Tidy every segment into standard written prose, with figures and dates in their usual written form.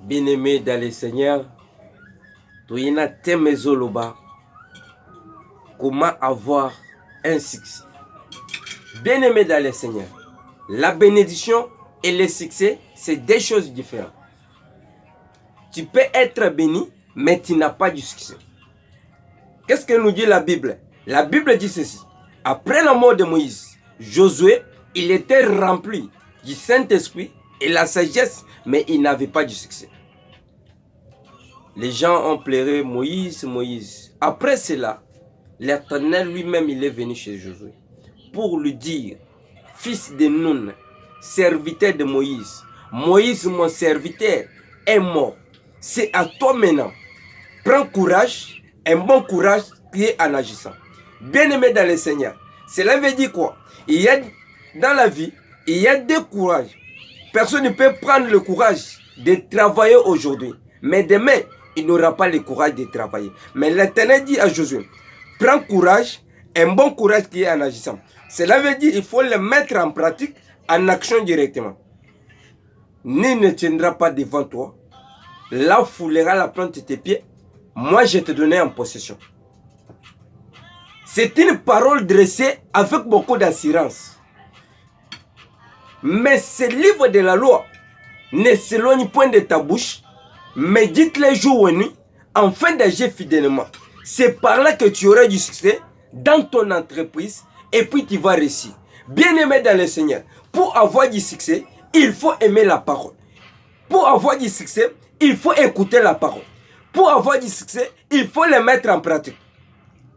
Bien-aimé dans le Seigneur, Toyena Temezoloba, comment avoir un succès. Bien-aimé dans le Seigneur, la bénédiction et le succès, c'est deux choses différentes. Tu peux être béni, mais tu n'as pas du succès. Qu'est-ce que nous dit la Bible? La Bible dit ceci. Après la mort de Moïse, Josué, il était rempli du Saint-Esprit et la sagesse, mais il n'avait pas du succès. Les gens ont pleuré Moïse, Moïse. Après cela, l'Éternel lui-même, il est venu chez Josué pour lui dire, fils de Nun, serviteur de Moïse, Moïse, mon serviteur, est mort. C'est à toi maintenant. Prends courage, un bon courage qui est en agissant. Bien-aimé dans le Seigneur, cela veut dire quoi? Il y a dans la vie, il y a deux courages. Personne ne peut prendre le courage de travailler aujourd'hui, mais demain, il n'aura pas le courage de travailler. Mais l'Éternel dit à Josué, prends courage, un bon courage qui est en agissant. Cela veut dire qu'il faut le mettre en pratique, en action directement. Nul ne tiendra pas devant toi, là foulera la plante de tes pieds, moi je te donnerai en possession. C'est une parole dressée avec beaucoup d'assurance. Mais ce livre de la loi ne s'éloigne point de ta bouche, médite les jours et nuits, afin d'agir fidèlement. C'est par là que tu auras du succès dans ton entreprise et puis tu vas réussir. Bien-aimé dans le Seigneur, pour avoir du succès, il faut aimer la parole. Pour avoir du succès, il faut écouter la parole. Pour avoir du succès, il faut le mettre en pratique.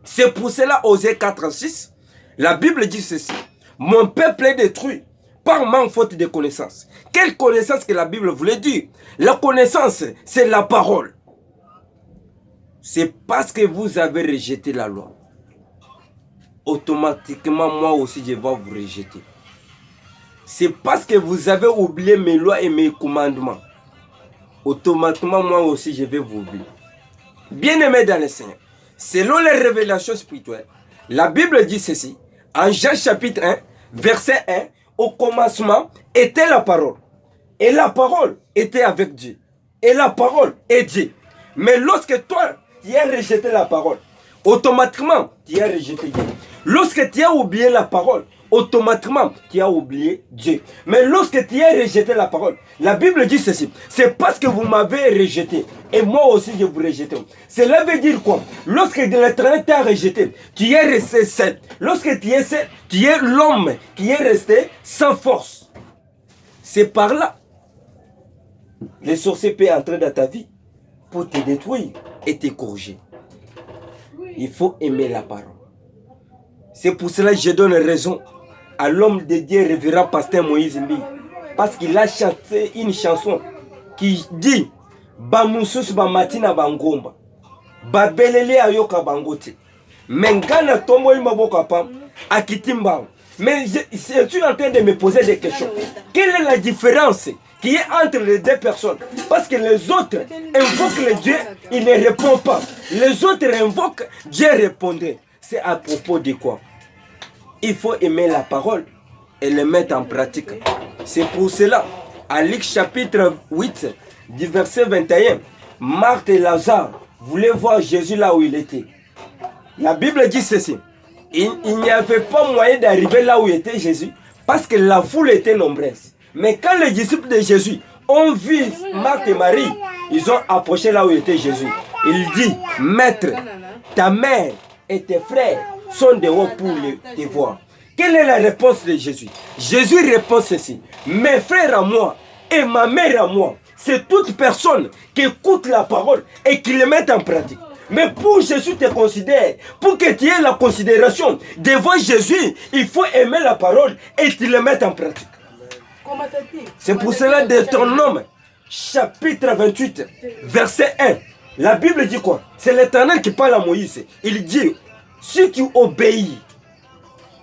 C'est pour cela, Osée 4:6, la Bible dit ceci. Mon peuple est détruit par manque faute de connaissance. Quelle connaissance que la Bible voulait dire? La connaissance, c'est la parole. C'est parce que vous avez rejeté la loi. Automatiquement, moi aussi, je vais vous rejeter. C'est parce que vous avez oublié mes lois et mes commandements. Automatiquement, moi aussi, je vais vous oublier. Bien-aimé dans le Seigneur, selon les révélations spirituelles, la Bible dit ceci. En Jean chapitre 1, verset 1, au commencement était la parole. Et la parole était avec Dieu. Et la parole est Dieu. Mais lorsque toi, tu as rejeté la parole, automatiquement, tu as rejeté Dieu. Lorsque tu as oublié la parole, automatiquement, tu as oublié Dieu. Mais lorsque tu as rejeté la parole, la Bible dit ceci. C'est parce que vous m'avez rejeté. Et moi aussi, je vous rejette. Cela veut dire quoi? Lorsque l'Éternel t'a rejeté, tu es resté seul. Lorsque tu es seul, tu es l'homme qui est resté sans force. C'est par là. Les sorciers peuvent entrer dans ta vie pour te détruire et te corriger. Il faut aimer la parole. C'est pour cela que je donne raison à l'homme de Dieu, révérend pasteur Moïse Mbi. Parce qu'il a chanté une chanson qui dit Bamusus Bamatina Bangomba. Babelele Ayoka Bangote. Mengana Tomo Imaboka Pam. Akitimba. Mais je suis en train de me poser des questions. Quelle est la différence qui est entre les deux personnes? Parce que les autres invoquent le Dieu, il ne répond pas. Les autres invoquent, Dieu répondait. C'est à propos de quoi? Il faut aimer la parole et le mettre en pratique. C'est pour cela, à Luc chapitre 8, du verset 21, Marthe et Lazare voulaient voir Jésus là où il était. La Bible dit ceci. Il n'y avait pas moyen d'arriver là où était Jésus parce que la foule était nombreuse. Mais quand les disciples de Jésus ont vu Marthe et Marie, ils ont approché là où était Jésus. Il dit, Maître, ta mère et tes frères sont dehors pour te voir. Quelle est la réponse de Jésus? Jésus répond ceci. Mes frères à moi et ma mère à moi, c'est toute personne qui écoute la parole et qui le met en pratique. Mais pour Jésus te considère, pour que tu aies la considération devant Jésus, il faut aimer la parole et tu le mets en pratique. C'est pour cela Deutéronome, chapitre 28, verset 1. La Bible dit quoi? C'est l'Éternel qui parle à Moïse. Il dit, si tu obéis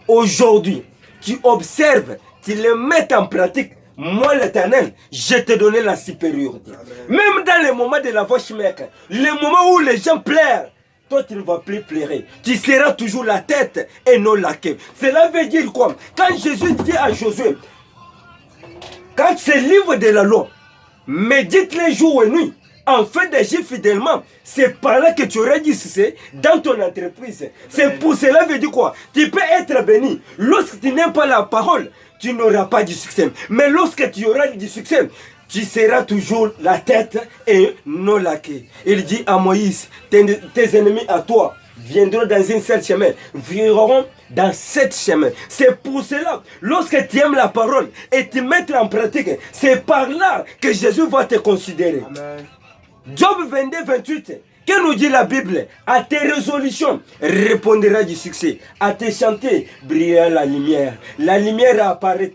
aujourd'hui, tu observes, tu le mets en pratique, moi l'Éternel, je te donne la supériorité. Même dans les moments de la vache maigre, les moments où les gens pleurent, toi tu ne vas plus pleurer. Tu seras toujours la tête et non la queue. Cela veut dire quoi? Quand Jésus dit à Josué, quand ce livre de la loi médite les jours et nuits, en fait d'agir fidèlement. C'est par là que tu auras du succès dans ton entreprise. C'est pour cela veut dire quoi? Tu peux être béni. Lorsque tu n'aimes pas la parole, tu n'auras pas du succès. Mais lorsque tu auras du succès, tu seras toujours la tête et non la queue. Il dit à Moïse, tes ennemis à toi viendront dans un seul chemin, viendront dans 7 chemins. C'est pour cela, lorsque tu aimes la parole et tu mets en pratique, c'est par là que Jésus va te considérer. Amen. Job 22, 28. Que nous dit la Bible? À tes résolutions répondra du succès. À tes chanter brillera la lumière. La lumière apparaîtra